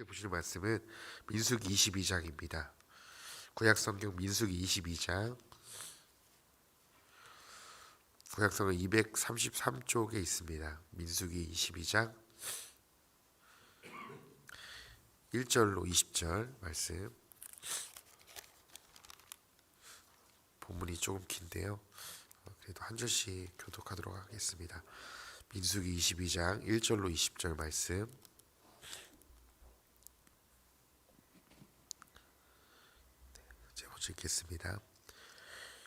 함께 보실 말씀은 민수기 22장입니다. 구약성경 민수기 22장, 구약성경 233쪽에 있습니다. 민수기 22장 1절로 20절 말씀. 본문이 조금 긴데요, 그래도 한 절씩 교독하도록 하겠습니다. 민수기 22장 1절로 20절 말씀. 제가 읽겠습니다.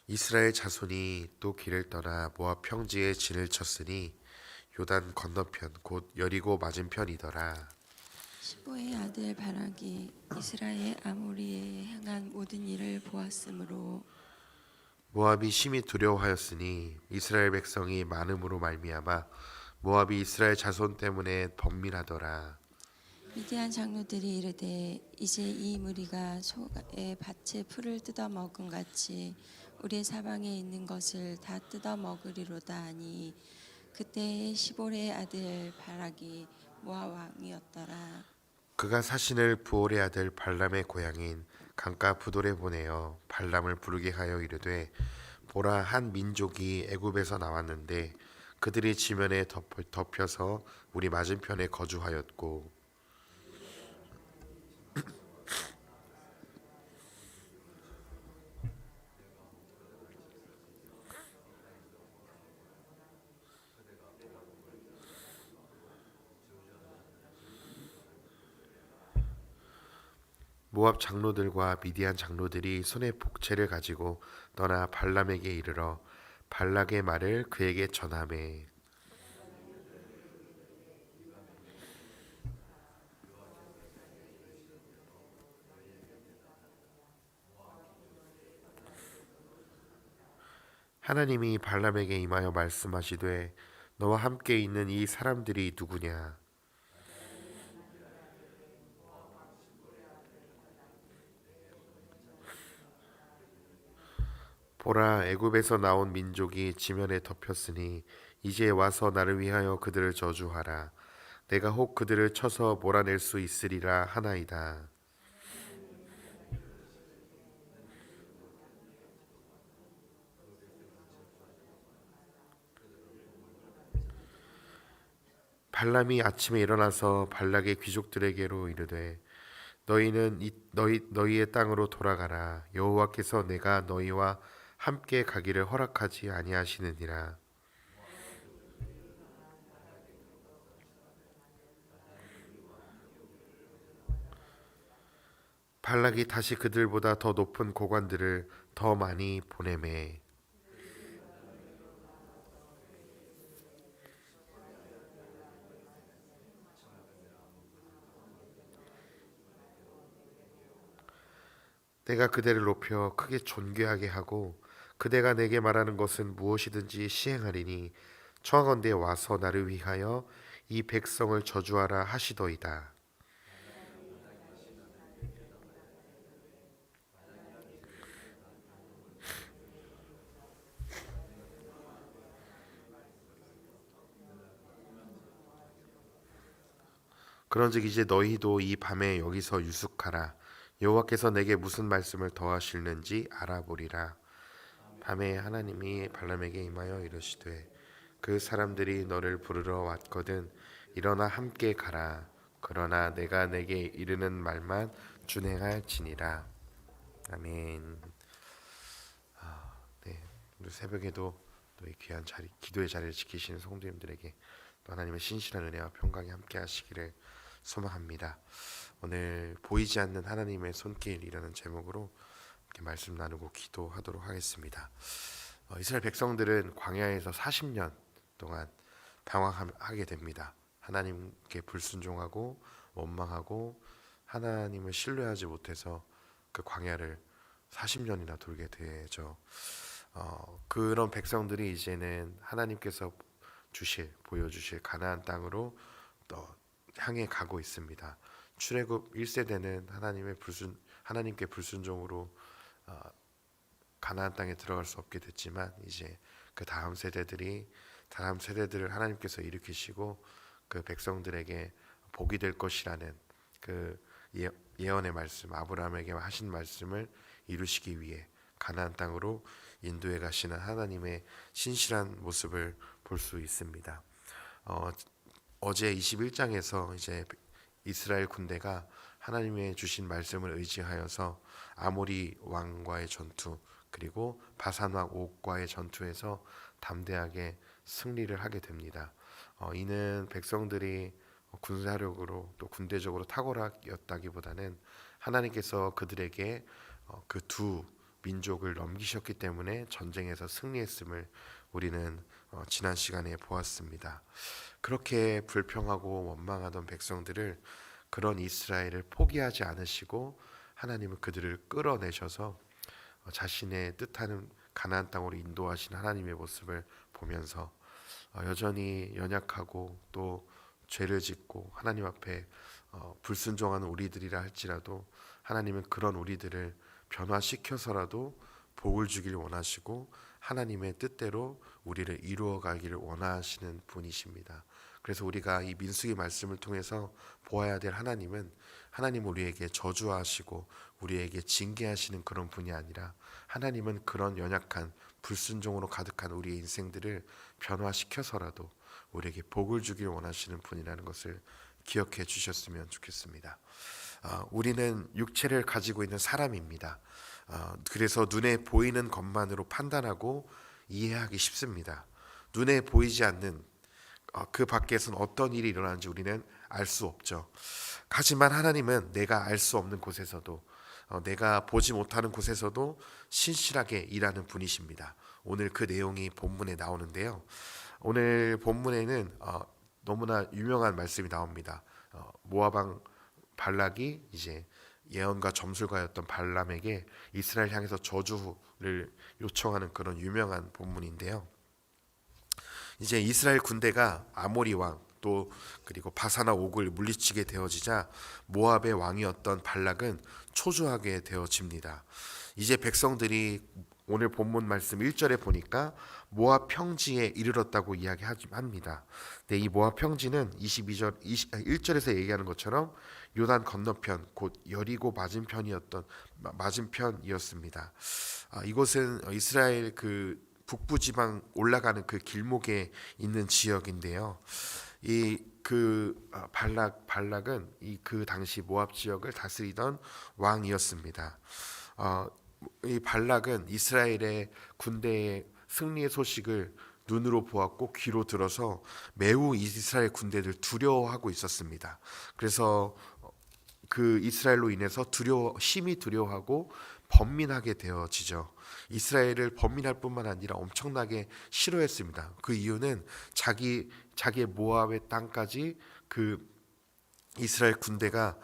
이스라엘 자손이 또 길을 떠나 모압 평지에 진을 쳤으니 요단 건너편 곧 여리고 맞은편이더라. 시보의 아들 바락이 이스라엘 아모리에 행한 모든 일을 보았으므로 모압이 심히 두려워하였으니 이스라엘 백성이 많음으로 말미암아 모압이 이스라엘 자손 때문에 번민하더라. 미디안 장로들이 이르되 이제 이 무리가 소의 밭의 풀을 뜯어 먹은 같이 우리 사방에 있는 것을 다 뜯어 먹으리로다 하니 그때에 시볼의 아들 바락이 모압 왕이었더라. 그가 사신을 부올의 아들 발람의 고향인 강가 부돌에 보내어 발람을 부르게 하여 이르되 보라, 한 민족이 애굽에서 나왔는데 그들이 지면에 덮여서 우리 맞은편에 거주하였고 모압 장로들과 미디안 장로들이 손에 복채를 가지고 떠나 발람에게 이르러 발락의 말을 그에게 전하매 하나님이 발람에게 임하여 말씀하시되 너와 함께 있는 이 사람들이 누구냐? 보라, 애굽에서 나온 민족이 지면에 덮였으니 이제 와서 나를 위하여 그들을 저주하라. 내가 혹 그들을 쳐서 몰아낼 수 있으리라 하나이다. 발람이 아침에 일어나서 발락의 귀족들에게로 이르되 너희는 너희의 땅으로 돌아가라. 여호와께서 내가 너희와 함께 가기를 허락하지 아니하시느니라. 발락이 다시 그들보다 더 높은 고관들을 더 많이 보내매 내가 그대를 높여 크게 존귀하게 하고 그대가 내게 말하는 것은 무엇이든지 시행하리니 청하건대 와서 나를 위하여 이 백성을 저주하라 하시더이다. 그런즉 이제 너희도 이 밤에 여기서 유숙하라. 여호와께서 내게 무슨 말씀을 더하실는지 알아보리라. 밤에 하나님이 발람에게 임하여 이르시되 그 사람들이 너를 부르러 왔거든 일어나 함께 가라. 그러나 내가 내게 이르는 말만 준행할지니라. 아멘. 네, 오늘 새벽에도 또 이 귀한 자리, 기도의 자리를 지키시는 성도님들에게 또 하나님의 신실한 은혜와 평강이 함께 하시기를 소망합니다. 오늘 보이지 않는 하나님의 손길이라는 제목으로 이렇게 말씀 나누고 기도하도록 하겠습니다. 이스라엘 백성들은 광야에서 40년 동안 방황하게 됩니다. 하나님께 불순종하고 원망하고 하나님을 신뢰하지 못해서 그 광야를 40년이나 돌게 되죠. 그런 백성들이 이제는 하나님께서 보여주실 가나안 땅으로 또 향해 가고 있습니다. 출애굽 1세대는 하나님께 불순종으로 가나안 땅에 들어갈 수 없게 됐지만 이제 그 다음 세대들을 하나님께서 일으키시고 그 백성들에게 복이 될 것이라는 그 예언의 말씀, 아브라함에게 하신 말씀을 이루시기 위해 가나안 땅으로 인도해 가시는 하나님의 신실한 모습을 볼 수 있습니다. 어제 21장에서 이제 이스라엘 군대가 하나님의 주신 말씀을 의지하여서 아모리 왕과의 전투, 그리고 바산 왕 옥과의 전투에서 담대하게 승리를 하게 됩니다. 이는 백성들이 군사력으로 또 군대적으로 탁월하였다기보다는 하나님께서 그들에게 그 두 민족을 넘기셨기 때문에 전쟁에서 승리했음을 우리는 지난 시간에 보았습니다. 그렇게 불평하고 원망하던 백성들을, 그런 이스라엘을 포기하지 않으시고 하나님은 그들을 끌어내셔서 자신의 뜻하는 가나안 땅으로 인도하신 하나님의 모습을 보면서 여전히 연약하고 또 죄를 짓고 하나님 앞에 불순종하는 우리들이라 할지라도 하나님은 그런 우리들을 변화시켜서라도 복을 주기를 원하시고 하나님의 뜻대로 우리를 이루어 가기를 원하시는 분이십니다. 그래서 우리가 이 민수기 말씀을 통해서 보아야 될 하나님은 우리에게 저주하시고 우리에게 징계하시는 그런 분이 아니라, 하나님은 그런 연약한 불순종으로 가득한 우리의 인생들을 변화시켜서라도 우리에게 복을 주길 원하시는 분이라는 것을 기억해 주셨으면 좋겠습니다. 우리는 육체를 가지고 있는 사람입니다. 그래서 눈에 보이는 것만으로 판단하고 이해하기 쉽습니다. 눈에 보이지 않는 그 밖에서는 어떤 일이 일어나는지 우리는 알 수 없죠. 하지만 하나님은 내가 알 수 없는 곳에서도, 내가 보지 못하는 곳에서도 신실하게 일하는 분이십니다. 오늘 그 내용이 본문에 나오는데요. 오늘 본문에는 너무나 유명한 말씀이 나옵니다. 모압 왕 발락이 이제 예언과 점술가였던 발람에게 이스라엘 향해서 저주를 요청하는 그런 유명한 본문인데요. 이제 이스라엘 군대가 아모리 왕 또 그리고 바사나 옥을 물리치게 되어지자 모압의 왕이었던 발락은 초조하게 되어집니다. 이제 백성들이 오늘 본문 말씀 1절에 보니까 모압 평지에 이르렀다고 이야기합니다. 네, 이 모압 평지는 1절에서 얘기하는 것처럼 요단 건너편 곧 여리고 맞은편이었습니다. 이곳은 이스라엘 그 북부 지방 올라가는 그 길목에 있는 지역인데요. 발락은 그 당시 모압 지역을 다스리던 왕이었습니다. 이 발락은 이스라엘의 군대의 승리의 소식을 눈으로 보았고 귀로 들어서 매우 이스라엘 군대를 두려워하고 있었습니다. 그래서 그 이스라엘로 인해서 심히 두려워하고 번민하게 되어지죠. 이스라엘을 번민할 뿐만 아니라 엄청나게 싫어했습니다. 그 이유는 자기의 모압의 땅까지 그 이스라엘 군대가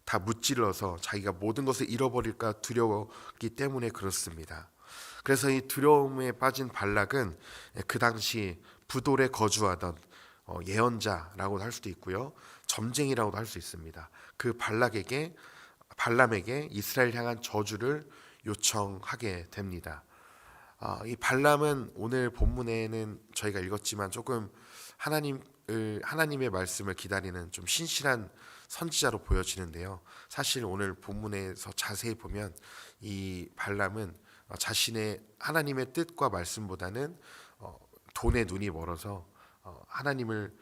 다 무찔러서 자기가 모든 것을 잃어버릴까 두려웠기 때문에 그렇습니다. 그래서 이 두려움에 빠진 발락은 그 당시 부돌에 거주하던 예언자라고도 할 수도 있고요, 점쟁이라고도 할 수 있습니다. 그 발람에게 이스라엘 향한 저주를 요청하게 됩니다. 이 발람은 오늘 본문에는 저희가 읽었지만 조금 하나님의 말씀을 기다리는 좀 신실한 선지자로 보여지는데요. 사실 오늘 본문에서 자세히 보면 이 발람은 자신의 하나님의 뜻과 말씀보다는 돈에 눈이 멀어서 하나님을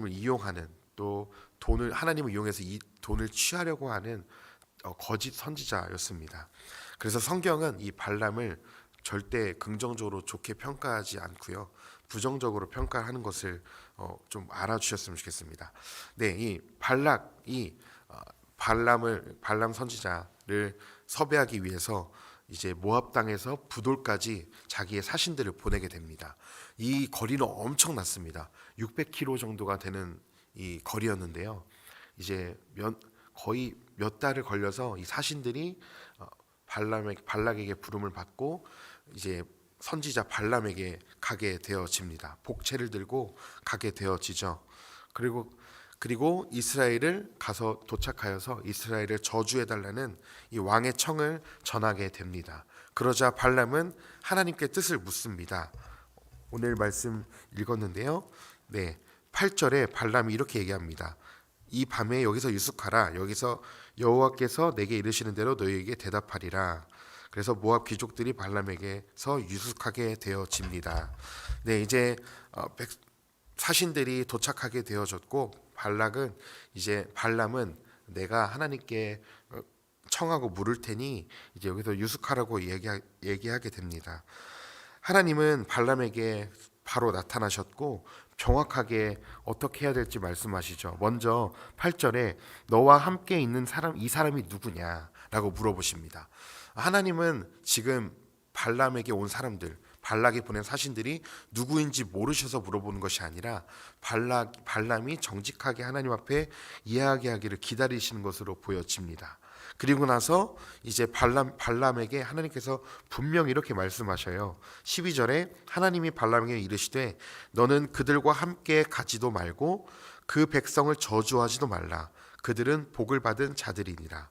이용하는, 또 하나님을 이용해서 이 돈을 취하려고 하는 거짓 선지자였습니다. 그래서 성경은 이 발람을 절대 긍정적으로 좋게 평가하지 않고요, 부정적으로 평가하는 것을 좀 알아주셨으면 좋겠습니다. 네, 이 발락이 발람 선지자를 섭외하기 위해서 이제 모압 땅에서 부돌까지 자기의 사신들을 보내게 됩니다. 이 거리는 엄청났습니다. 600km 정도가 되는 이 거리였는데요. 이제 거의 몇 달을 걸려서 이 사신들이 발락에게 부름을 받고 이제 선지자 발람에게 가게 되어집니다. 복채를 들고 가게 되어지죠. 그리고 이스라엘을 가서 도착하여서 이스라엘을 저주해달라는 이 왕의 청을 전하게 됩니다. 그러자 발람은 하나님께 뜻을 묻습니다. 오늘 말씀 읽었는데요. 네, 8절에 발람이 이렇게 얘기합니다. 이 밤에 여기서 유숙하라. 여기서 여호와께서 내게 이르시는 대로 너희에게 대답하리라. 그래서 모압 귀족들이 발람에게서 유숙하게 되어집니다. 네, 이제 사신들이 도착하게 되어졌고 발람은 내가 하나님께 청하고 물을 테니 이제 여기서 유숙하라고 얘기하게 됩니다. 하나님은 발람에게 바로 나타나셨고 정확하게 어떻게 해야 될지 말씀하시죠. 먼저 8절에 너와 함께 있는 사람, 이 사람이 누구냐라고 물어보십니다. 하나님은 지금 발람에게 온 사람들, 발락이 보낸 사신들이 누구인지 모르셔서 물어보는 것이 아니라 발람이 정직하게 하나님 앞에 이야기하기를 기다리시는 것으로 보여집니다. 그리고 나서 이제 발람에게 하나님께서 분명히 이렇게 말씀하셔요. 12절에 하나님이 발람에게 이르시되 너는 그들과 함께 가지도 말고 그 백성을 저주하지도 말라. 그들은 복을 받은 자들이니라.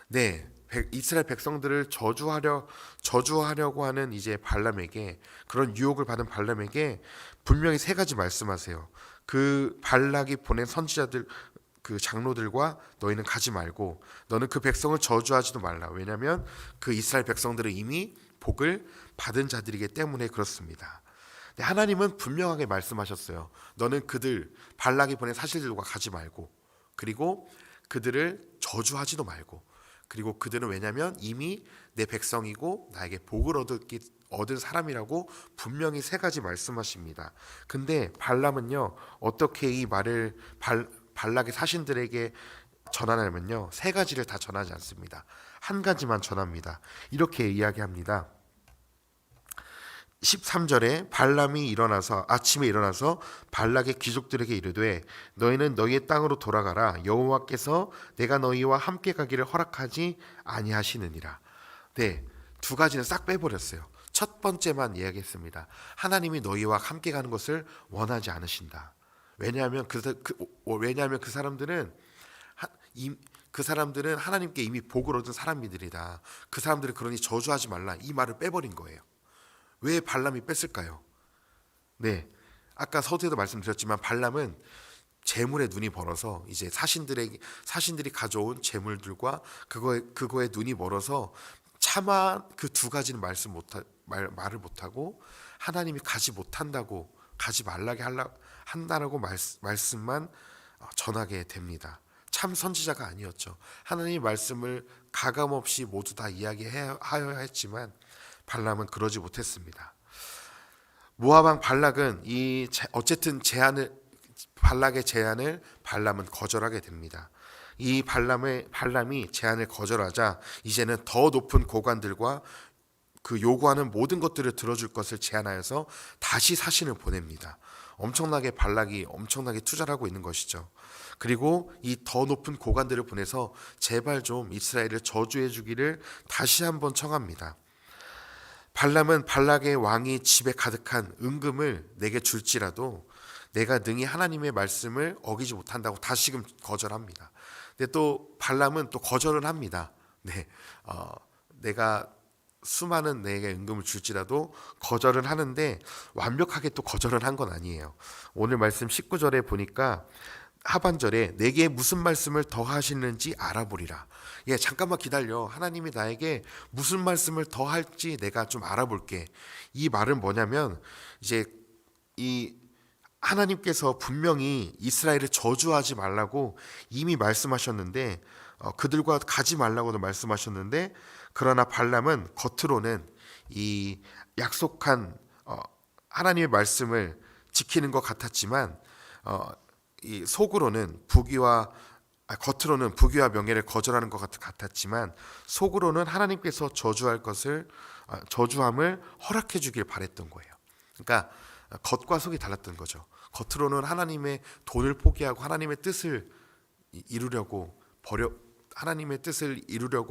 네, 이스라엘 백성들을 저주하려고 하는 이제 발람에게, 그런 유혹을 받은 발람에게 분명히 세 가지 말씀하세요. 그 발락이 보낸 선지자들, 그 장로들과 너희는 가지 말고 너는 그 백성을 저주하지도 말라. 왜냐하면 그 이스라엘 백성들은 이미 복을 받은 자들이기 때문에 그렇습니다. 하나님은 분명하게 말씀하셨어요. 너는 발락이 보낸 사실들과 가지 말고, 그리고 그들을 저주하지도 말고, 그리고 그들은 왜냐하면 이미 내 백성이고 나에게 복을 얻은 사람이라고 분명히 세 가지 말씀하십니다. 근데 발람은요, 어떻게 이 말을 발락의 사신들에게 전하냐면요, 세 가지를 다 전하지 않습니다. 한 가지만 전합니다. 이렇게 이야기합니다. 13절에 발람이 아침에 일어나서 발락의 귀족들에게 이르되 너희는 너희의 땅으로 돌아가라. 여호와께서 내가 너희와 함께 가기를 허락하지 아니하시느니라. 네, 두 가지는 싹 빼버렸어요. 첫 번째만 이야기했습니다. 하나님이 너희와 함께 가는 것을 원하지 않으신다. 왜냐하면 그 사람들은 하나님께 이미 복을 얻은 사람들이다. 그 사람들을 그러니 저주하지 말라. 이 말을 빼버린 거예요. 왜 발람이 뺐을까요? 네, 아까 서두에도 말씀드렸지만 발람은 재물에 눈이 멀어서 이제 사신들이 가져온 재물들과 그거에 눈이 멀어서 차마 그 두 가지는 말을 못하고 하나님이 가지 말라게 한다라고 말씀만 전하게 됩니다. 참 선지자가 아니었죠. 하나님의 말씀을 가감없이 모두 다 이야기하여야 했지만 발람은 그러지 못했습니다. 모압 왕 발락은 어쨌든 발락의 제안을 발람은 거절하게 됩니다. 이 발람이 제안을 거절하자 이제는 더 높은 고관들과 그 요구하는 모든 것들을 들어줄 것을 제안하여서 다시 사신을 보냅니다. 발락이 엄청나게 투자를 하고 있는 것이죠. 그리고 이 더 높은 고관들을 보내서 제발 좀 이스라엘을 저주해 주기를 다시 한번 청합니다. 발람은 발락의 왕이 집에 가득한 은금을 내게 줄지라도 내가 능히 하나님의 말씀을 어기지 못한다고 다시금 거절합니다. 근데 또 발람은 또 거절을 합니다. 네, 내가 수많은 내게 은금을 줄지라도 거절을 하는데 완벽하게 또 거절을 한 건 아니에요. 오늘 말씀 19절에 보니까 하반절에 내게 무슨 말씀을 더 하시는지 알아보리라. 예, 잠깐만 기다려. 하나님이 나에게 무슨 말씀을 더 할지 내가 좀 알아볼게. 이 말은 뭐냐면 이제 이 하나님께서 분명히 이스라엘을 저주하지 말라고 이미 말씀하셨는데 그들과 가지 말라고도 말씀하셨는데 그러나 발람은 겉으로는 이 약속한 하나님의 말씀을 지키는 것 같았지만 이 속으로는 겉으로는 부귀와 명예를 거절하는 것 같았지만 속으로는 하나님께서 저주함을 허락해 주길 바랬던 거예요. 그러니까 겉과 속이 달랐던 거죠. 겉으로는 하나님의 돈을 포기하고 하나님의 뜻을 이루려고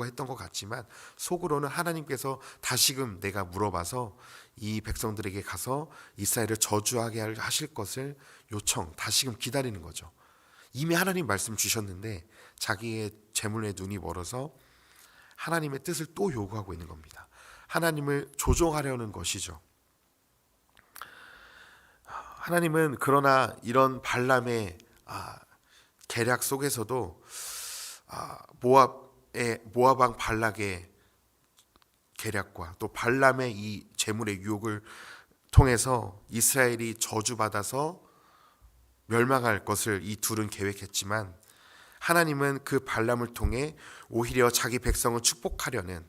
했던 것 같지만 속으로는 하나님께서 다시금 내가 물어봐서 이 백성들에게 가서 이스라엘을 저주하게 하실 것을 다시금 기다리는 거죠. 이미 하나님 말씀 주셨는데 자기의 재물에 눈이 멀어서 하나님의 뜻을 또 요구하고 있는 겁니다. 하나님을 조종하려는 것이죠. 하나님은 그러나 이런 발람의 계략 속에서도 모압 왕 발락의 계략과 또 발람의 이 재물의 유혹을 통해서 이스라엘이 저주받아서 멸망할 것을 이 둘은 계획했지만 하나님은 그 발람을 통해 오히려 자기 백성을 축복하려는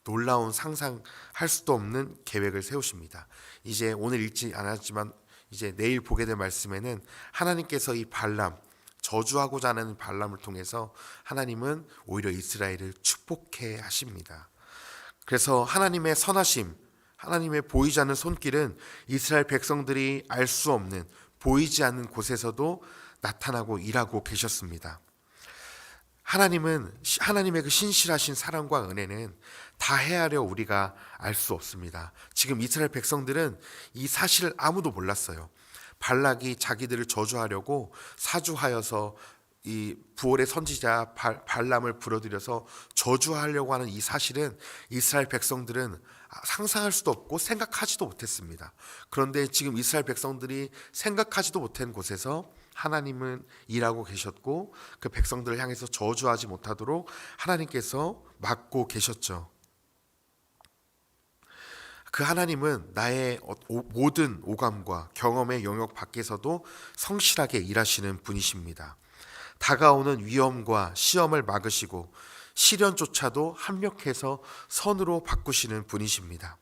놀라운 상상할 수도 없는 계획을 세우십니다. 이제 오늘 읽지 않았지만 이제 내일 보게 될 말씀에는 하나님께서 이 발람, 저주하고자 하는 발람을 통해서 하나님은 오히려 이스라엘을 축복해 하십니다. 그래서 하나님의 선하심, 하나님의 보이지 않는 손길은 이스라엘 백성들이 알 수 없는, 보이지 않는 곳에서도 나타나고 일하고 계셨습니다. 하나님의 그 신실하신 사랑과 은혜는 다 헤아려 우리가 알 수 없습니다. 지금 이스라엘 백성들은 이 사실을 아무도 몰랐어요. 발락이 자기들을 저주하려고 사주하여서 이 부올의 선지자 발람을 불러들여서 저주하려고 하는 이 사실은 이스라엘 백성들은 상상할 수도 없고 생각하지도 못했습니다. 그런데 지금 이스라엘 백성들이 생각하지도 못한 곳에서 하나님은 일하고 계셨고 그 백성들을 향해서 저주하지 못하도록 하나님께서 막고 계셨죠. 그 하나님은 나의 모든 오감과 경험의 영역 밖에서도 성실하게 일하시는 분이십니다. 다가오는 위험과 시험을 막으시고 시련조차도 합력해서 선으로 바꾸시는 분이십니다.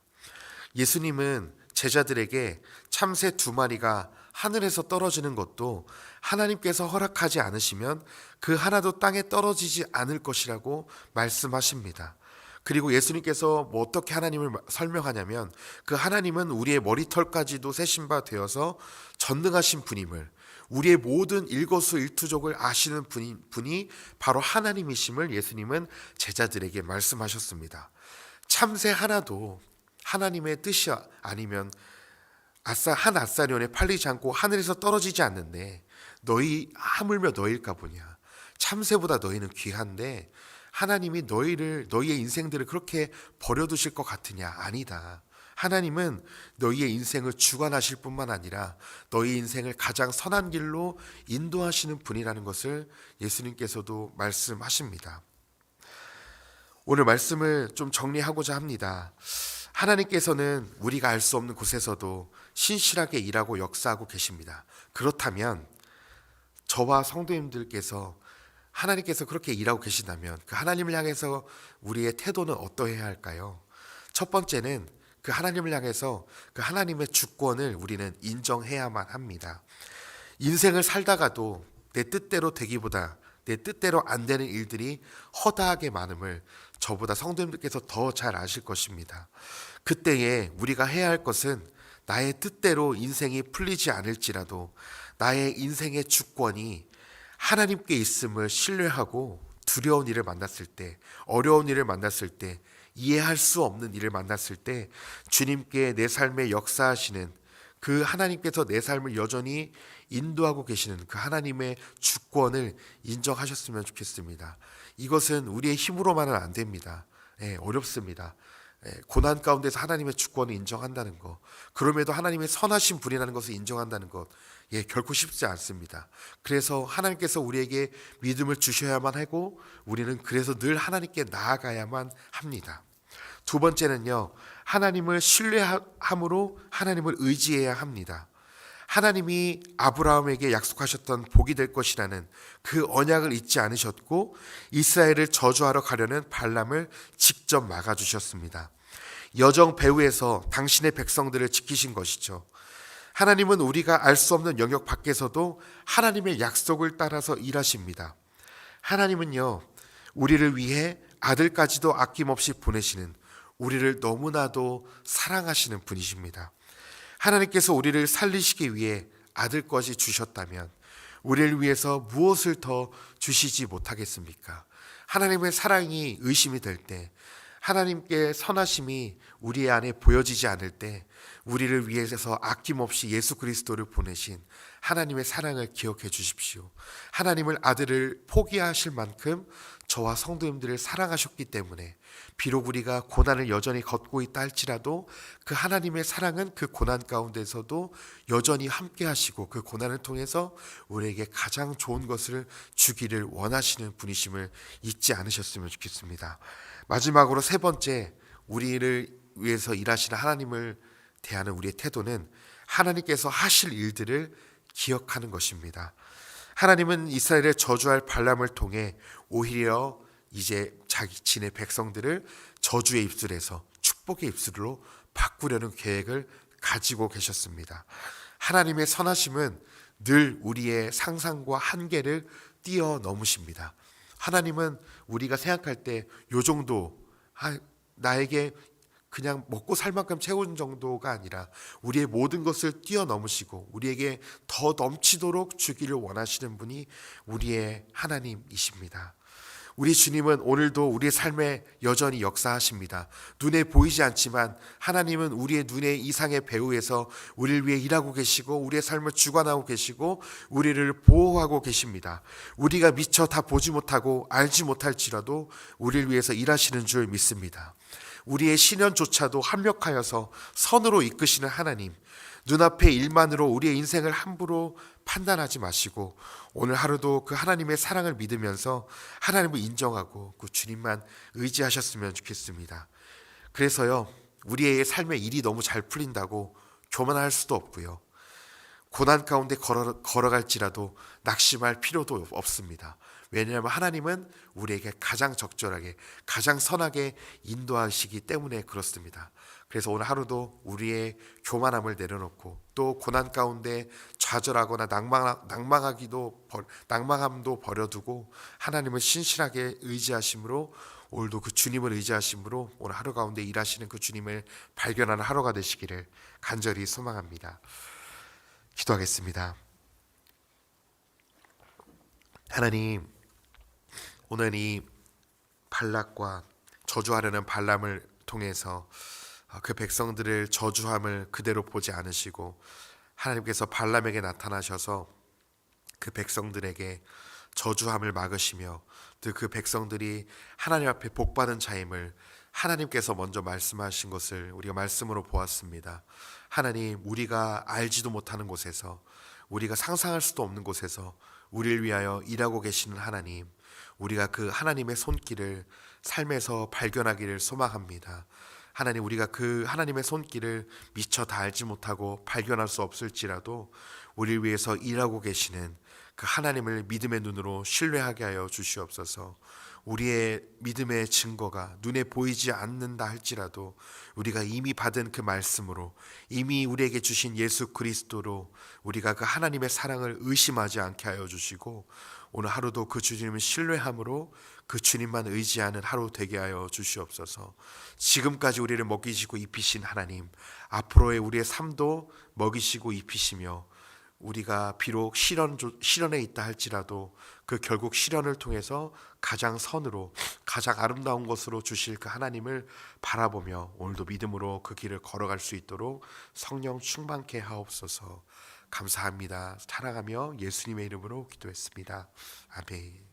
예수님은 제자들에게 참새 2마리가 하늘에서 떨어지는 것도 하나님께서 허락하지 않으시면 그 하나도 땅에 떨어지지 않을 것이라고 말씀하십니다. 그리고 예수님께서 어떻게 하나님을 설명하냐면 그 하나님은 우리의 머리털까지도 세신 바 되어서 전능하신 분임을, 우리의 모든 일거수일투족을 아시는 분이 바로 하나님이심을 예수님은 제자들에게 말씀하셨습니다. 참새 하나도 하나님의 뜻이 아니면 한 아사리온에 팔리지 않고 하늘에서 떨어지지 않는데 너희 하물며 너희일까 보냐. 참새보다 너희는 귀한데 하나님이 너희의 인생들을 그렇게 버려두실 것 같으냐? 아니다. 하나님은 너희의 인생을 주관하실 뿐만 아니라 너희 인생을 가장 선한 길로 인도하시는 분이라는 것을 예수님께서도 말씀하십니다. 오늘 말씀을 좀 정리하고자 합니다. 하나님께서는 우리가 알 수 없는 곳에서도 신실하게 일하고 역사하고 계십니다. 그렇다면 저와 성도님들께서 하나님께서 그렇게 일하고 계신다면 그 하나님을 향해서 우리의 태도는 어떠해야 할까요? 첫 번째는 그 하나님을 향해서 그 하나님의 주권을 우리는 인정해야만 합니다. 인생을 살다가도 내 뜻대로 되기보다 내 뜻대로 안 되는 일들이 허다하게 많음을 저보다 성도님들께서 더 잘 아실 것입니다. 그때에 우리가 해야 할 것은 나의 뜻대로 인생이 풀리지 않을지라도 나의 인생의 주권이 하나님께 있음을 신뢰하고 두려운 일을 만났을 때, 어려운 일을 만났을 때, 이해할 수 없는 일을 만났을 때 주님께 내 삶에 역사하시는 그 하나님께서 내 삶을 여전히 인도하고 계시는 그 하나님의 주권을 인정하셨으면 좋겠습니다. 이것은 우리의 힘으로만은 안 됩니다. 어렵습니다. 고난 가운데서 하나님의 주권을 인정한다는 것, 그럼에도 하나님의 선하신 분이라는 것을 인정한다는 것, 결코 쉽지 않습니다. 그래서 하나님께서 우리에게 믿음을 주셔야만 하고 우리는 그래서 늘 하나님께 나아가야만 합니다. 두 번째는요, 하나님을 신뢰함으로 하나님을 의지해야 합니다. 하나님이 아브라함에게 약속하셨던 복이 될 것이라는 그 언약을 잊지 않으셨고 이스라엘을 저주하러 가려는 발람을 직접 막아주셨습니다. 여정 배후에서 당신의 백성들을 지키신 것이죠. 하나님은 우리가 알 수 없는 영역 밖에서도 하나님의 약속을 따라서 일하십니다. 하나님은요, 우리를 위해 아들까지도 아낌없이 보내시는, 우리를 너무나도 사랑하시는 분이십니다. 하나님께서 우리를 살리시기 위해 아들까지 주셨다면 우리를 위해서 무엇을 더 주시지 못하겠습니까? 하나님의 사랑이 의심이 될 때, 하나님께 선하심이 우리 안에 보여지지 않을 때 우리를 위해서 아낌없이 예수 그리스도를 보내신 하나님의 사랑을 기억해 주십시오. 하나님을 아들을 포기하실 만큼 저와 성도님들을 사랑하셨기 때문에 비록 우리가 고난을 여전히 걷고 있다 할지라도 그 하나님의 사랑은 그 고난 가운데서도 여전히 함께 하시고 그 고난을 통해서 우리에게 가장 좋은 것을 주기를 원하시는 분이심을 잊지 않으셨으면 좋겠습니다. 마지막으로 세 번째, 우리를 위해서 일하시는 하나님을 대하는 우리의 태도는 하나님께서 하실 일들을 기억하는 것입니다. 하나님은 이스라엘을 저주할 발람을 통해 오히려 이제 자신의 백성들을 저주의 입술에서 축복의 입술로 바꾸려는 계획을 가지고 계셨습니다. 하나님의 선하심은 늘 우리의 상상과 한계를 뛰어넘으십니다. 하나님은 우리가 생각할 때 요 정도, 나에게 그냥 먹고 살 만큼 채운 정도가 아니라 우리의 모든 것을 뛰어넘으시고 우리에게 더 넘치도록 주기를 원하시는 분이 우리의 하나님이십니다. 우리 주님은 오늘도 우리의 삶에 여전히 역사하십니다. 눈에 보이지 않지만 하나님은 우리의 눈의 이상의 배후에서 우리를 위해 일하고 계시고 우리의 삶을 주관하고 계시고 우리를 보호하고 계십니다. 우리가 미처 다 보지 못하고 알지 못할지라도 우리를 위해서 일하시는 줄 믿습니다. 우리의 시련조차도 합력하여서 선으로 이끄시는 하나님, 눈앞의 일만으로 우리의 인생을 함부로 판단하지 마시고 오늘 하루도 그 하나님의 사랑을 믿으면서 하나님을 인정하고 그 주님만 의지하셨으면 좋겠습니다. 그래서요, 우리의 삶의 일이 너무 잘 풀린다고 교만할 수도 없고요, 고난 가운데 걸어갈지라도 낙심할 필요도 없습니다. 왜냐하면 하나님은 우리에게 가장 적절하게 가장 선하게 인도하시기 때문에 그렇습니다. 그래서 오늘 하루도 우리의 교만함을 내려놓고 또 고난 가운데 좌절하거나 낭망함도 버려두고 하나님을 신실하게 의지하심으로 오늘도 그 주님을 의지하심으로 오늘 하루 가운데 일하시는 그 주님을 발견하는 하루가 되시기를 간절히 소망합니다. 기도하겠습니다. 하나님, 오늘 이 발락과 저주하려는 발람을 통해서 그 백성들을 저주함을 그대로 보지 않으시고 하나님께서 발람에게 나타나셔서 그 백성들에게 저주함을 막으시며 또 그 백성들이 하나님 앞에 복받은 자임을 하나님께서 먼저 말씀하신 것을 우리가 말씀으로 보았습니다. 하나님, 우리가 알지도 못하는 곳에서 우리가 상상할 수도 없는 곳에서 우리를 위하여 일하고 계시는 하나님, 우리가 그 하나님의 손길을 삶에서 발견하기를 소망합니다. 하나님, 우리가 그 하나님의 손길을 미처 다 알지 못하고 발견할 수 없을지라도 우리를 위해서 일하고 계시는 그 하나님을 믿음의 눈으로 신뢰하게 하여 주시옵소서. 우리의 믿음의 증거가 눈에 보이지 않는다 할지라도 우리가 이미 받은 그 말씀으로 이미 우리에게 주신 예수 그리스도로 우리가 그 하나님의 사랑을 의심하지 않게 하여 주시고 오늘 하루도 그 주님을 신뢰함으로 그 주님만 의지하는 하루 되게 하여 주시옵소서. 지금까지 우리를 먹이시고 입히신 하나님, 앞으로의 우리의 삶도 먹이시고 입히시며 우리가 비록 시련에 있다 할지라도 그 결국 시련을 통해서 가장 선으로 가장 아름다운 것으로 주실 그 하나님을 바라보며 오늘도 믿음으로 그 길을 걸어갈 수 있도록 성령 충만케 하옵소서. 감사합니다. 사랑하며 예수님의 이름으로 기도했습니다. 아멘.